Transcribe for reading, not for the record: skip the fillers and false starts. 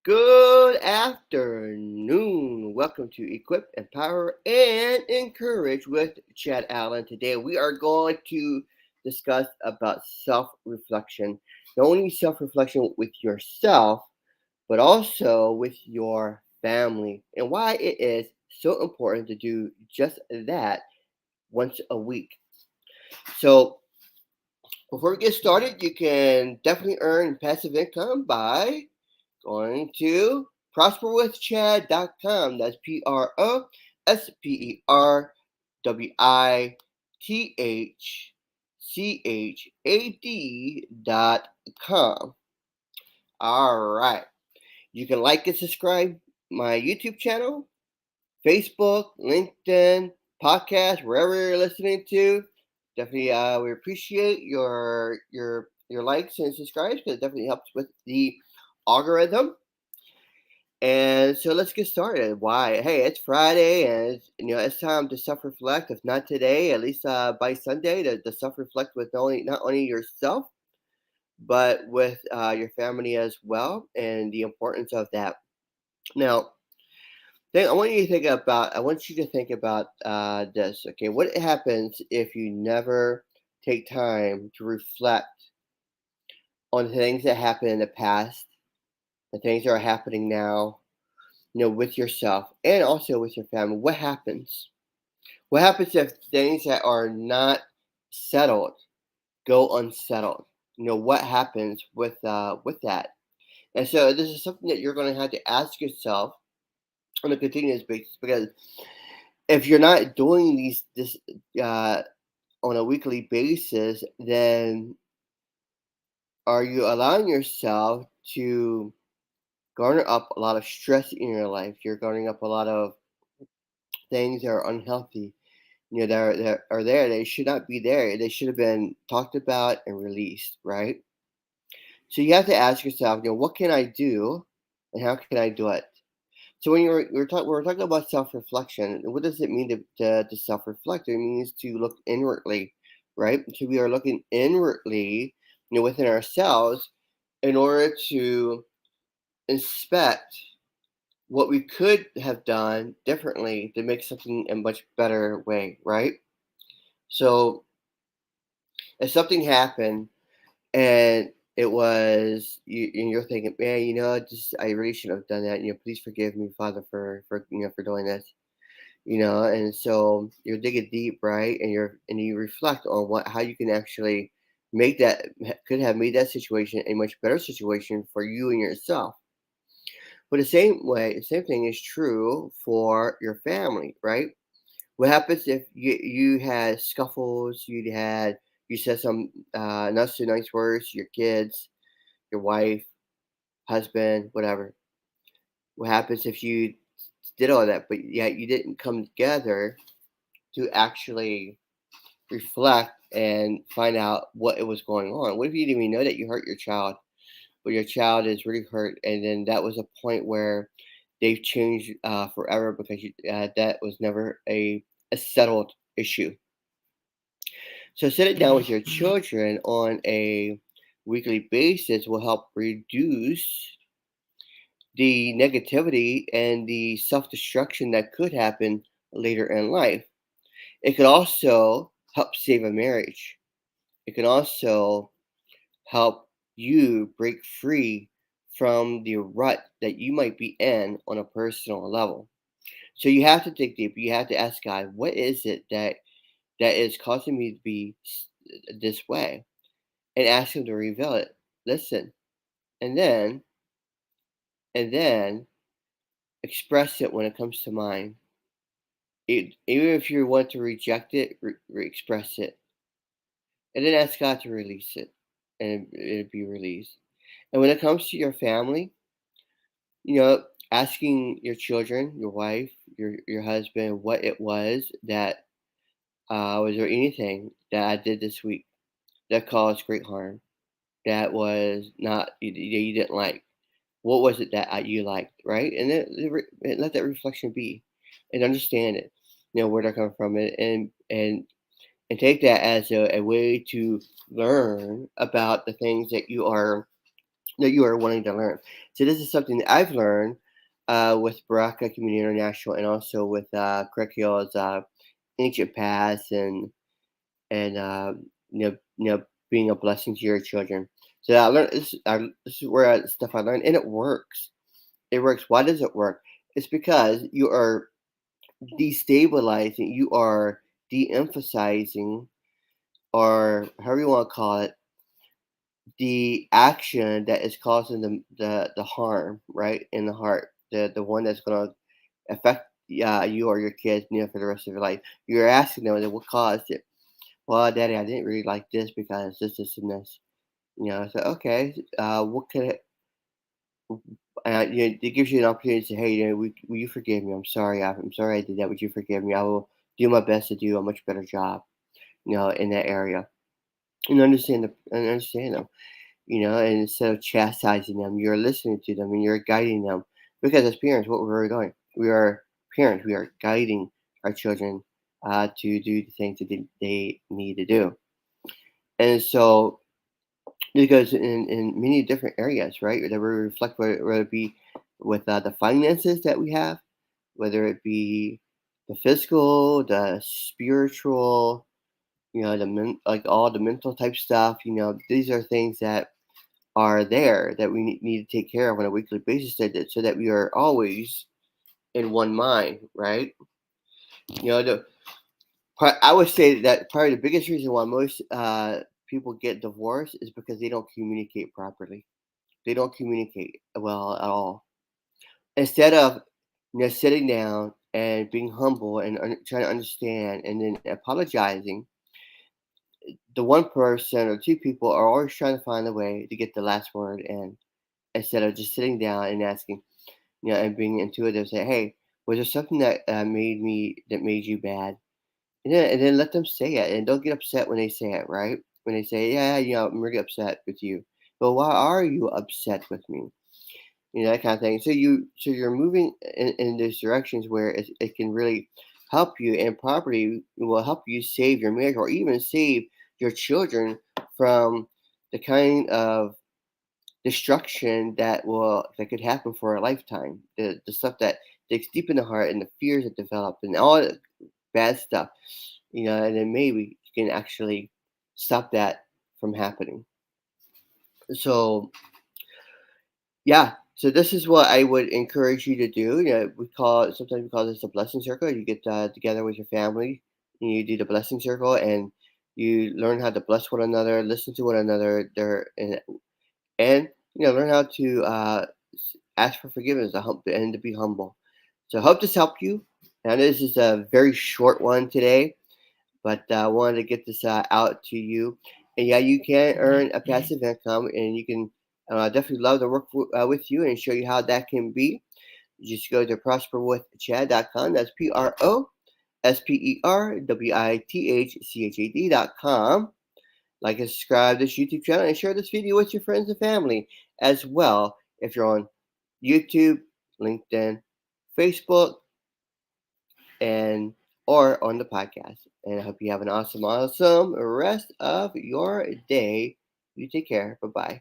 Good afternoon. Welcome to Equip, Empower, and Encourage with Chad Allen. Today we are going to discuss about self-reflection. Not only self-reflection with yourself, but also with your family, and why it is so important to do just that once a week. So before we get started, you can definitely earn passive income by going to prosperwithchad.com. That's prosperwithchad.com. All right. You can like and subscribe my YouTube channel, Facebook, LinkedIn, podcast, wherever you're listening to. Definitely, we appreciate your likes and subscribes because it definitely helps with the algorithm. And so let's get started. Why? Hey, it's Friday, and it's time to self-reflect. If not today, at least by Sunday, to self-reflect with not only yourself, but with your family as well, and the importance of that. Now, I want you to think about this. Okay, what happens if you never take time to reflect on things that happened in the past, the things that are happening now, with yourself and also with your family? What happens? What happens if things that are not settled go unsettled? What happens with that? And so this is something that you're going to have to ask yourself on a continuous basis, because if you're not doing this uh, on a weekly basis, then are you allowing yourself to garner up a lot of stress in your life? You're garnering up a lot of things that are unhealthy, that are there. They should not be there. They should have been talked about and released, right? So you have to ask yourself, what can I do, and how can I do it? So when we're talking about self-reflection, what does it mean to self-reflect? It means to look inwardly, right? So we are looking inwardly, within ourselves, in order to inspect what we could have done differently to make something a much better way, right? So if something happened and it was you, and you're thinking, man, just I really shouldn't have done that. Please forgive me, Father, for doing this. And so you're digging deep, right? And you reflect on how you can actually could have made that situation a much better situation for you and yourself. But the same thing is true for your family, right? What happens if you had scuffles, you said some not so nice words to your kids, your wife, husband, whatever? What happens if you did all that, but yet you didn't come together to actually reflect and find out what it was going on? What if you didn't even know that you hurt your child, but your child is really hurt, and then that was a point where they've changed forever because that was never a settled issue. So sit it down with your children on a weekly basis will help reduce the negativity and the self-destruction that could happen later in life. It could also help save a marriage. It can also help you break free from the rut that you might be in on a personal level. So you have to dig deep. You have to ask God, what is it that is causing me to be this way? And ask him to reveal it. Listen, and then and then express it when it comes to mind. Even if you want to reject it, express it, and then ask God to release it, and it'll be released. And when it comes to your family, asking your children, your wife, your husband, what it was there anything that I did this week that caused great harm, that was not you didn't like? What was it that you liked, right? And then let that reflection be, and understand it, where they're coming from, and take that as a way to learn about the things that you are that you are wanting to learn. So this is something that I've learned with Baraka Community International, and also with Craig Hill's Ancient Past, and being a blessing to your children. So I learned this is where stuff I learned, and it works. It works. Why does it work? It's because you are destabilizing, you are de-emphasizing, or however you want to call it, the action that is causing the harm, right, in the heart, the one that's going to affect you or your kids, for the rest of your life. You're asking them, what caused it? Well, Daddy, I didn't really like this because this, and this. So okay, what could it? It gives you an opportunity to say, hey, will you forgive me? I'm sorry I did that. Would you forgive me? I will do my best to do a much better job, in that area, and understand them. And instead of chastising them, you're listening to them and you're guiding them. Because as parents, what we're doing, we are parents, we are guiding our children to do the things that they need to do. And so it goes in many different areas, right? That we reflect, whether it be with the finances that we have, whether it be the physical, the spiritual, like all the mental type stuff. These are things that are there that we need to take care of on a weekly basis, so that we are always in one mind, right? The part, I would say that probably the biggest reason why most people get divorced is because they don't communicate properly. They don't communicate well at all. Instead of sitting down and being humble and trying to understand and then apologizing, the one person or two people are always trying to find a way to get the last word in, instead of just sitting down and asking, and being intuitive. Say, hey, was there something that made you mad? And then let them say it, and don't get upset when they say it. Right? When they say, yeah, I'm really upset with you. But why are you upset with me? That kind of thing. So you're moving in those directions where it can really help you, and property will help you save your marriage, or even save your children from the kind of destruction that could happen for a lifetime. The stuff that digs deep in the heart, and the fears that develop, and all the bad stuff. And then maybe you can actually stop that from happening. So yeah. So this is what I would encourage you to do. Sometimes we call this a blessing circle. You get together with your family, and you do the blessing circle, and you learn how to bless one another, listen to one another, and learn how to ask for forgiveness, and to be humble. So I hope this helped you. Now this is a very short one today, but I wanted to get this out to you. And yeah, you can earn a passive income, and you can definitely love to work with you and show you how that can be. Just go to prosperwithchad.com. That's prosperwithchad.com. Like and subscribe to this YouTube channel, and share this video with your friends and family as well. If you're on YouTube, LinkedIn, Facebook, and or on the podcast. And I hope you have an awesome rest of your day. You take care. Bye bye.